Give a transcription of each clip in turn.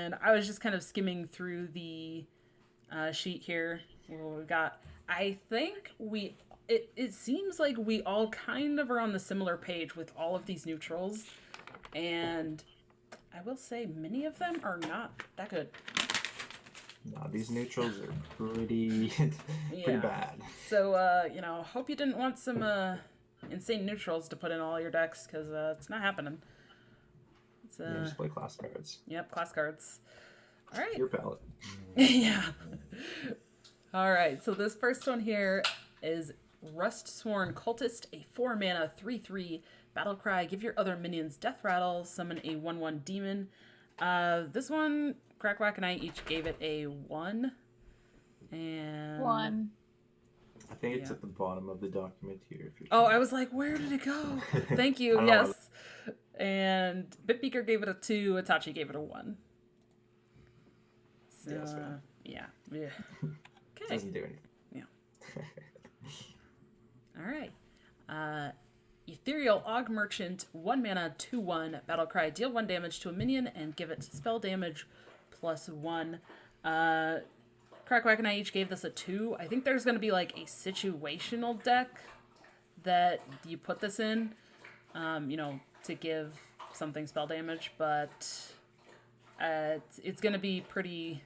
And I was just kind of skimming through the sheet here. We got. I think it seems like we all kind of are on the similar page with all of these neutrals, and I will say many of them are not that good. No, these neutrals are pretty bad. So hope you didn't want some insane neutrals to put in all your decks, because it's not happening. Yeah, just play class cards. Yep, class cards. All right. Your palette. Yeah. All right. So this first one here is Rustsworn Cultist, a 4-mana 3/3 battlecry. Give your other minions Death Rattle. Summon a 1/1 demon. This one, Crackwack and I each gave it a 1. And 1. I think it's at the bottom of the document here. If you're I was like, where did it go? Thank you. Yes. And Bitbeaker gave it a 2. Itachi gave it a 1. So, yeah. Okay. Doesn't do anything. Yeah. All right. Ethereal Og Merchant, 1 mana, 2/1 battlecry. Deal 1 damage to a minion and give it spell damage +1. Crackwack and I each gave this a 2. I think there's going to be like a situational deck that you put this in, to give something spell damage, but it's going to be pretty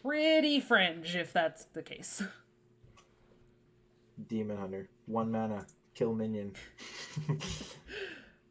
fringe if that's the case. Demon Hunter, 1 mana, kill minion.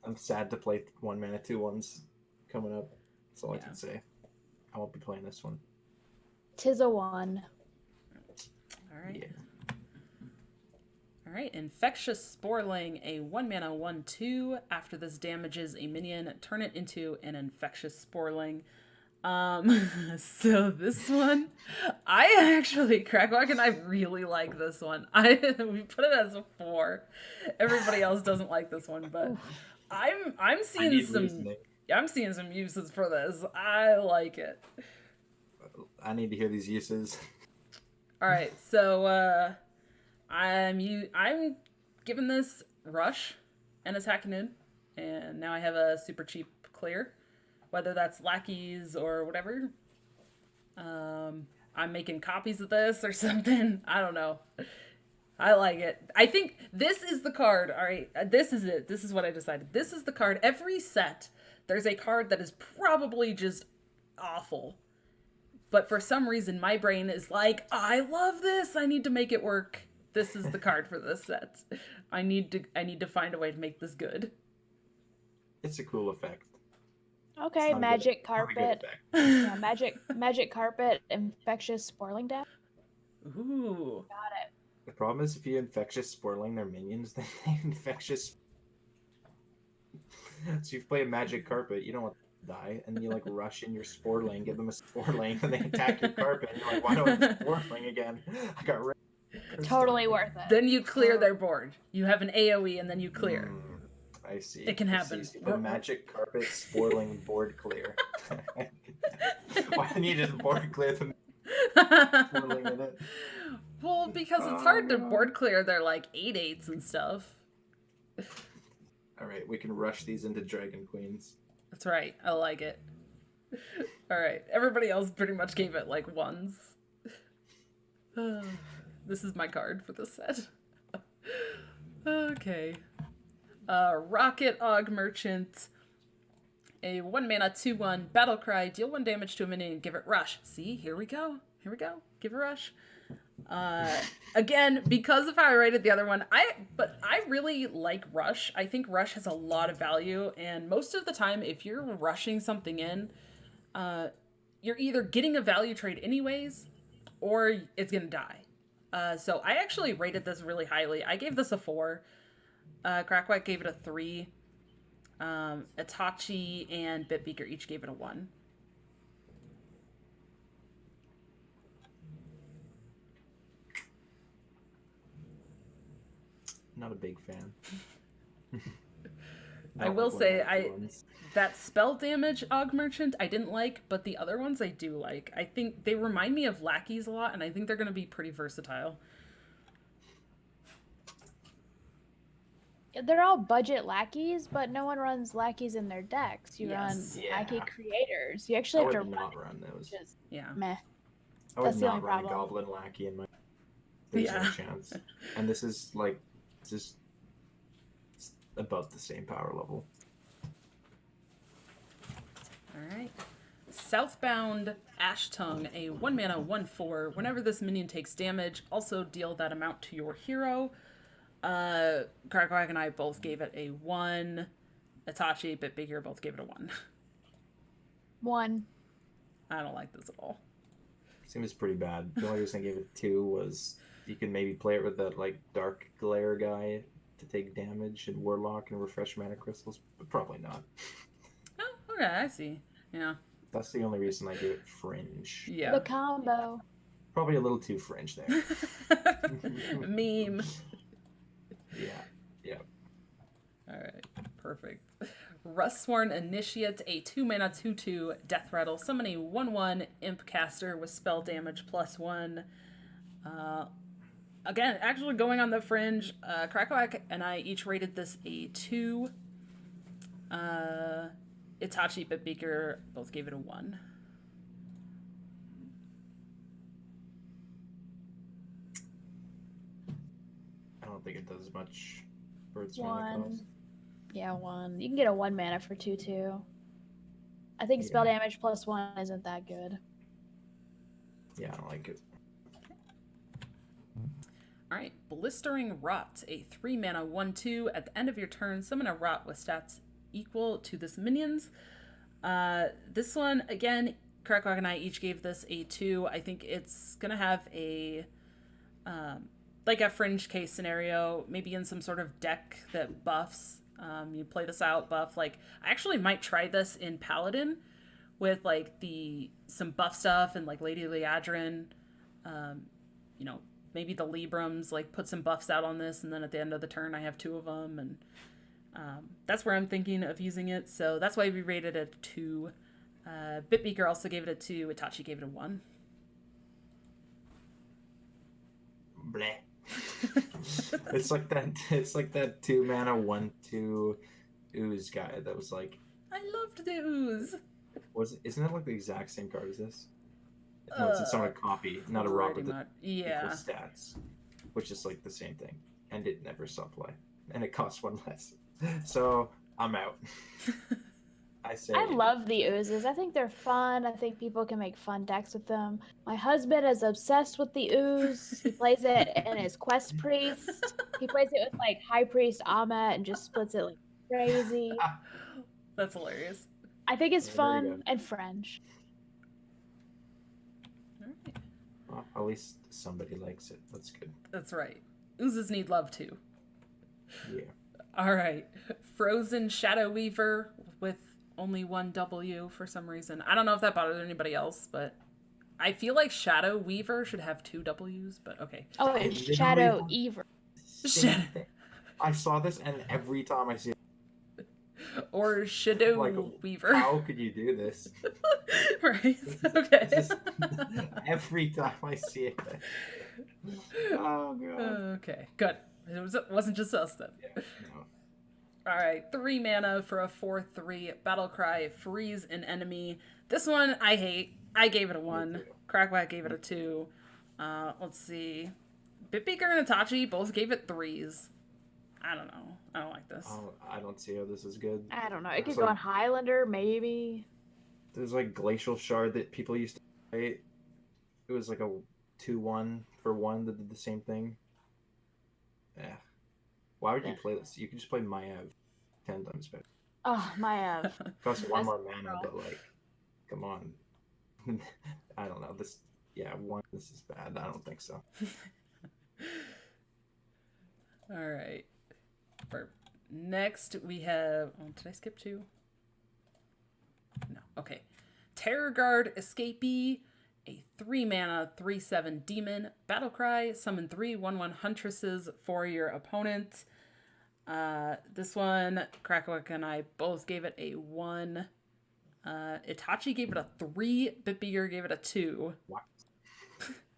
I'm sad to play 1 mana 2/1s coming up. That's all I can say. I won't be playing this one. 'Tis a 1. All right. Yeah. All right. Infectious Sporling, a 1 mana 1/2. After this damages a minion, turn it into an Infectious Sporling. So this one, I actually, Crackwack and I really like this one. We put it as a 4. Everybody else doesn't like this one, but I'm seeing some uses for this. I like it. I need to hear these uses. All right, so I'm giving this Rush and attacking in, and now I have a super cheap clear. Whether that's lackeys or whatever. I'm making copies of this or something. I don't know. I like it. I think this is the card. All right. This is it. This is what I decided. This is the card. Every set, there's a card that is probably just awful. But for some reason, my brain is like, I love this. I need to make it work. This is the card for this set. I need to find a way to make this good. It's a cool effect. Okay, magic carpet. Yeah, magic carpet, infectious Sporling deck. Ooh. Got it. The problem is if you infectious Sporling their minions, then they infectious. So you play a magic carpet, you don't want to die, and you like rush in your Sporling, give them a Sporling, and they attack your carpet, and you're like, why do I have a Sporling again? I got rid. Totally worth it. Then you clear their board. You have an AoE and then you clear. I see. It can happen. The magic carpet Sporling board clear. Why didn't you just board clear the Sporling in it? Well, because it's hard to board clear their like 8/8s and stuff. All right, we can rush these into Dragon Queens. That's right. I like it. All right. Everybody else pretty much gave it like 1s. This is my card for this set. Okay. Rocket Og Merchant. A 1 mana 2/1 battlecry. Deal 1 damage to a minion and give it Rush. See, here we go. Give it Rush. Again, because of how I rated the other one, I really like Rush. I think Rush has a lot of value, and most of the time, if you're rushing something in, you're either getting a value trade anyways, or it's gonna die. So I actually rated this really highly. I gave this a 4. Crackwack gave it a 3. Itachi and Bitbeaker each gave it a 1. Not a big fan. I will say that spell damage Og Merchant I didn't like, but the other ones I do like. I think they remind me of lackeys a lot, and I think they're going to be pretty versatile. They're all budget lackeys, but no one runs lackeys in their decks. You run Yes. lackey Yeah. creators. You I actually have to would run not it, run which those. is Yeah. meh. I would That's the not only run a problem. goblin lackey in my. There's no Yeah. chance. And this is like just about the same power level. All right. Southbound Ash Tongue, a 1-mana 1/4. Whenever this minion takes damage, also deal that amount to your hero. Krakawak and I both gave it a 1. Itachi, Bit Bigger, both gave it a 1. 1. I don't like this at all. Seems pretty bad. The only reason I gave it 2 was you can maybe play it with that like dark glare guy to take damage and warlock and refresh mana crystals, but probably not. Oh, okay, I see. Yeah. That's the only reason I gave it fringe. Yeah. The combo. Probably a little too fringe there. Meme. Yeah. All right, perfect. Rustsworn Initiate, a 2-mana 2/2 Death Rattle. Summon a 1/1 Imp Caster with spell damage +1. Again, actually going on the fringe, Krakawak and I each rated this a 2. Itachi, Bit Beaker, both gave it a 1. I don't think it does much for its mana 1. cost. Yeah, 1. You can get a 1 mana for 2/2. I think spell damage +1 isn't that good. Yeah, I don't like it. All right, Blistering Rot, a 3-mana 1/2. At the end of your turn, summon a Rot with stats equal to this minion's. This one, again, Krakawak and I each gave this a 2. I think it's going to have a like a fringe case scenario, maybe in some sort of deck that buffs. You play this out, buff. Like, I actually might try this in Paladin with like some buff stuff and like Lady Liadrin. You know, maybe the Librams, like put some buffs out on this, and then at the end of the turn I have 2 of them, and that's where I'm thinking of using it. So that's why we rated it a 2. Bitbeaker also gave it a 2. Itachi gave it a 1. Bleh. It's like that 2-mana 1/2 ooze guy that was like, I loved the ooze. isn't it like the exact same card as this? No, it's on a copy, not a raw with the equal stats, which is like the same thing, and it never saw play, and it costs 1 less. So I'm out. I love the oozes. I think they're fun. I think people can make fun decks with them. My husband is obsessed with the ooze. He plays it in his Quest Priest. He plays it with like High Priest Amet and just splits it like crazy. That's hilarious. I think it's fun and French. All right. Well, at least somebody likes it. That's good. That's right. Oozes need love too. Yeah. All right. Frozen Shadow Weaver with only 1 W for some reason. I don't know if that bothered anybody else, but I feel like Shadow Weaver should have 2 W's, but okay. Oh, it's Shadow Eaver. I saw this, and every time I see it, or Shadow like, Weaver. How could you do this? Right. Okay. Every time I see it. Oh god. Okay. Good. It wasn't just us then. Yeah, no. All right, 3 mana for a 4/3 Battlecry, freeze an enemy. This one I hate. I gave it a 1. Krakawak gave it a 2. Let's see. Bitbeaker and Itachi both gave it 3s. I don't know. I don't like this. I don't see how this is good. I don't know. It could go on Highlander, maybe. There's like Glacial Shard that people used to play. It was like a 2/1 for 1 that did the same thing. Yeah. Why would you play this? You could just play Maiev 10 times better. Oh, Maiev. Costs 1 more mana, but like, come on. I don't know. This is bad. I don't think so. All right. Next we have. Oh, did I skip 2? No. Okay. Terror Guard Escapee, a 3 mana 3/7 demon. Battlecry, summon 3 1/1 huntresses for your opponent. This one, Krakawak and I both gave it a 1. Itachi gave it a 3. Bitbeaker gave it a 2. What?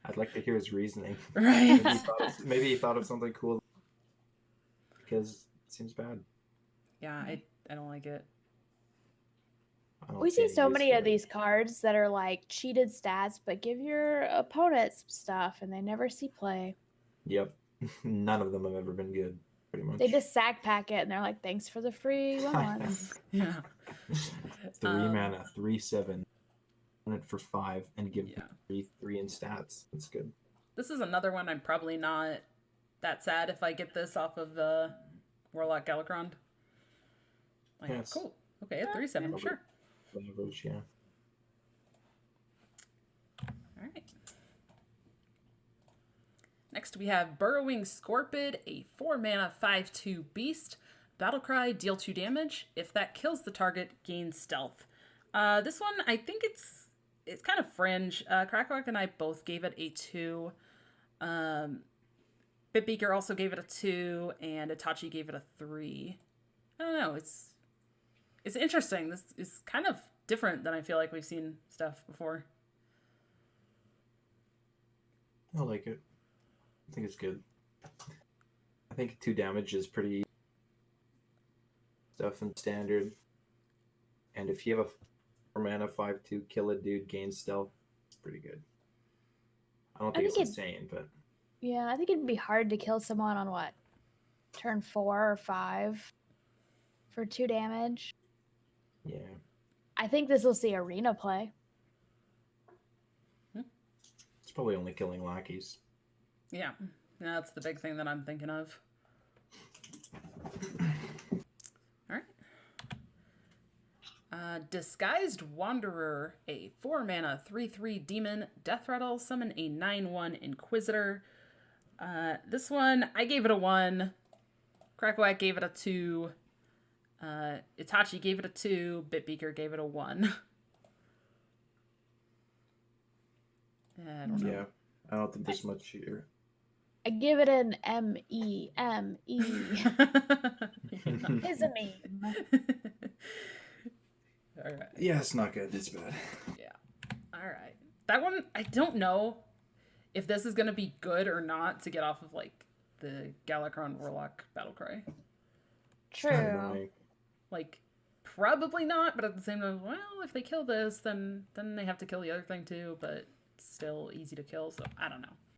I'd like to hear his reasoning. Right. Maybe he thought of something cool. Because seems bad. Yeah, I don't like it. We see so many of these cards that are like cheated stats, but give your opponents stuff, and they never see play. Yep. None of them have ever been good, pretty much. They just sack pack it, and they're like, thanks for the free ones. Yeah. 3 mana, 3/7. Run it for 5 and give 3 in stats. That's good. This is another one I'm probably not that sad if I get this off of the Warlock Galakron. Like, yes. Cool. Okay, a 3/7, sure. Average, yeah. All right. Next we have Burrowing Scorpid, a 4-mana 5/2 beast. Battlecry, deal 2 damage. If that kills the target, gain stealth. This one, I think it's kind of fringe. Cracklock and I both gave it a 2. Bitbeaker also gave it a 2, and Itachi gave it a 3. I don't know. It's interesting. This is kind of different than I feel like we've seen stuff before. I like it. I think it's good. I think 2 damage is pretty stuff in standard. And if you have a 4-mana 5/2 kill a dude, gain stealth, it's pretty good. I don't think it's insane, but yeah, I think it'd be hard to kill someone on what, turn 4 or 5 for 2 damage. Yeah. I think this will see arena play. It's probably only killing lackeys. Yeah, that's the big thing that I'm thinking of. All right. Disguised Wanderer, a 4-mana 3/3 demon. Death Rattle, summon a 9/1 Inquisitor. This one, I gave it a 1. Crackwack gave it a 2. Itachi gave it a 2. Bitbeaker gave it a 1. I don't know. Yeah, I don't think there's much here. I give it an M-E-M-E. It's a meme. All right. Yeah, it's not good. It's bad. Yeah. All right. That one, I don't know if this is going to be good or not to get off of, like, the Galakron Warlock Battlecry. True. Like, probably not, but at the same time, well, if they kill this, then they have to kill the other thing too, but it's still easy to kill, so I don't know.